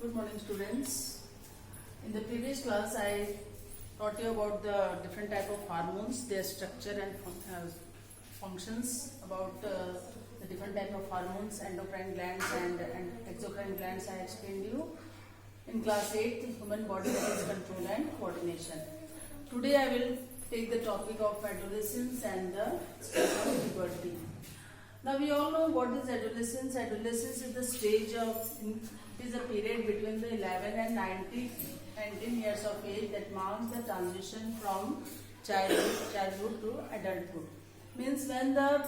Good morning, students. In the previous class, I taught you about the different type of hormones, their structure and functions, about the different type of hormones, endocrine glands and exocrine glands. I explained you in class 8, human body disease control and coordination. Today, I will take the topic of adolescence and the stage of puberty. Now we all know what is adolescence. Adolescence is the stage of, it is a period between the 11 and 19 years of age that marks the transition from childhood to adulthood. Means when the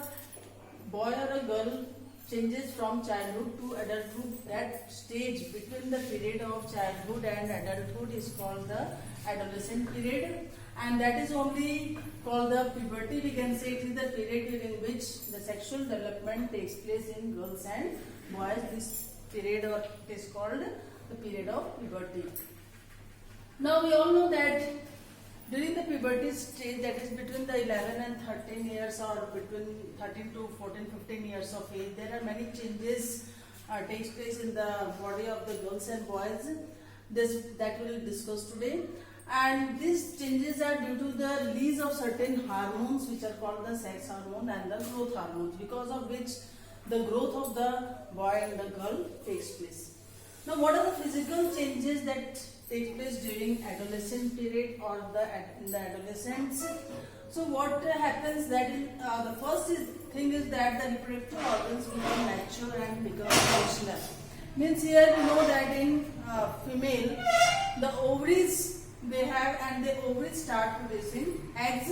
boy or a girl changes from childhood to adulthood, that stage between the period of childhood and adulthood is called the adolescent period. And that is only called the puberty. We can say it is the period during which the sexual development takes place in girls and boys. This period is called the period of puberty. Now we all know that during the puberty stage, that is between the 11 and 13 years or between 13 to 14, 15 years of age, there are many changes takes place in the body of the girls and boys. That we will discuss today. And these changes are due to the release of certain hormones which are called the sex hormone and the growth hormones, because of which the growth of the boy and the girl takes place. Now what are the physical changes that take place during adolescent period or in the adolescence? So what happens that the first thing is that the reproductive organs become mature and become functional. Means here you know that in female the ovaries they have, and the ovaries start producing eggs,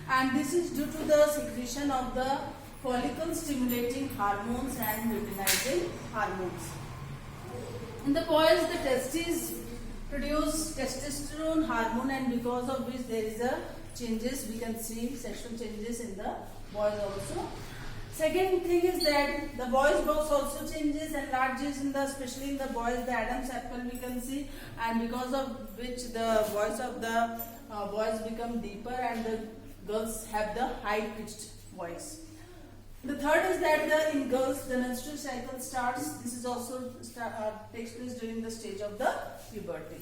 and this is due to the secretion of the follicle stimulating hormones and luteinizing hormones. In the boys, the testes produce testosterone hormone, and because of which there is a changes, we can see sexual changes in the boys also. Second thing is that the boys box also changes, enlarges especially in the boys, the Adam's apple we can see, and because of which the voice of the boys become deeper and the girls have the high pitched voice. The third is that in girls the menstrual cycle starts. This is also takes place during the stage of the puberty.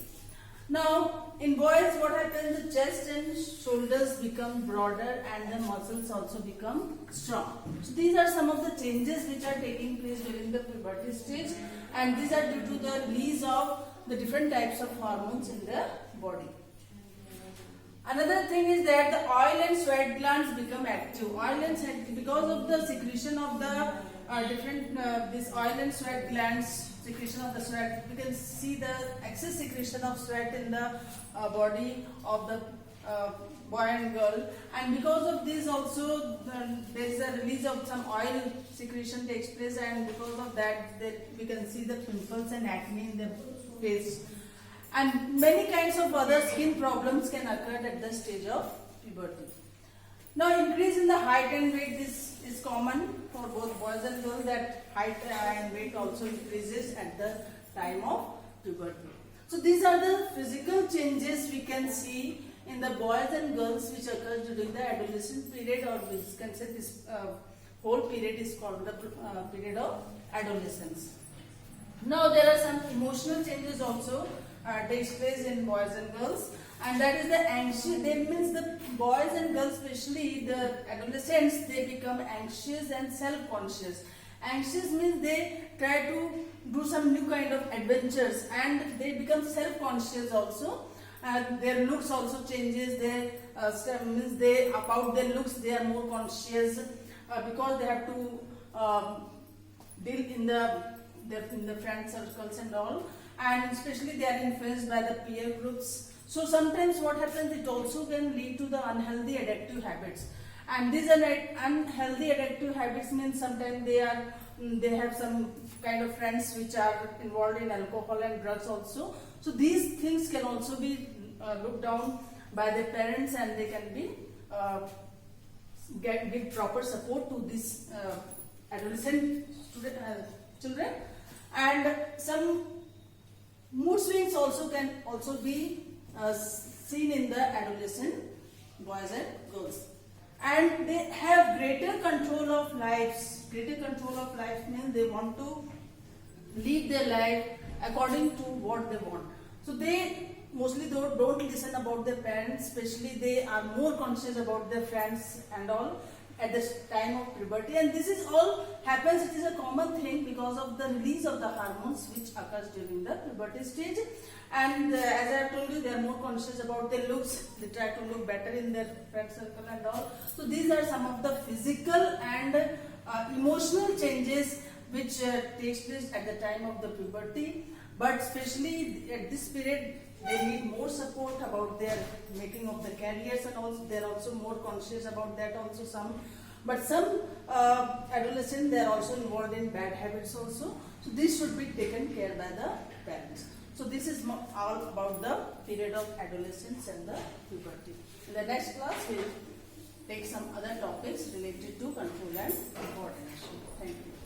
Now in boys what happens, the chest and shoulders become broader and the muscles also become strong. So these are some of the changes which are taking place during the puberty stage, and these are due to the release of the different types of hormones in the body. Another thing is that the oil and sweat glands become active. Oil and sweat, because of the secretion of the this oil and sweat glands, secretion of the sweat, we can see the excess secretion of sweat in the body of the boy and girl, and because of this also there is a release of some oil secretion takes place, and because of that we can see the pimples and acne in the face, and many kinds of other skin problems can occur at the stage of puberty. Now increase in the height and weight, this is common for both boys and girls, that height and weight also increases at the time of puberty. So these are the physical changes we can see in the boys and girls which occur during the adolescent period, or we can say this whole period is called the period of adolescence. Now there are some emotional changes also takes place in boys and girls, and that is the anxious. They means the boys and girls, especially the adolescents, they become anxious and self-conscious. Anxious means they try to do some new kind of adventures, and they become self-conscious also. Their looks also changes. Means they about their looks they are more conscious because they have to deal in the friend circles and all, and especially they are influenced by the peer groups. So sometimes what happens, it also can lead to the unhealthy addictive habits, and these unhealthy addictive habits means sometimes they have some kind of friends which are involved in alcohol and drugs also. So these things can also be looked down by their parents, and they can be give proper support to these adolescent children. And some mood swings also can also be seen in the adolescent boys and girls, and they have greater control of lives. Greater control of life means they want to lead their life according to what they want. So they mostly don't listen about their parents, especially they are more conscious about their friends and all at the time of puberty, and this is all happens, it is a common thing because of the release of the hormones which occurs during the puberty stage. And as I have told you, they are more conscious about their looks, they try to look better in their friend circle and all. So these are some of the physical and emotional changes which takes place at the time of the puberty, but especially at this period they need more support about their making of the careers, and also they are also more conscious about that also some. But some adolescents, they are also involved in bad habits also, so this should be taken care by the parents. So this is all about the period of adolescence and the puberty. In the next class we will take some other topics related to control and coordination. Thank you.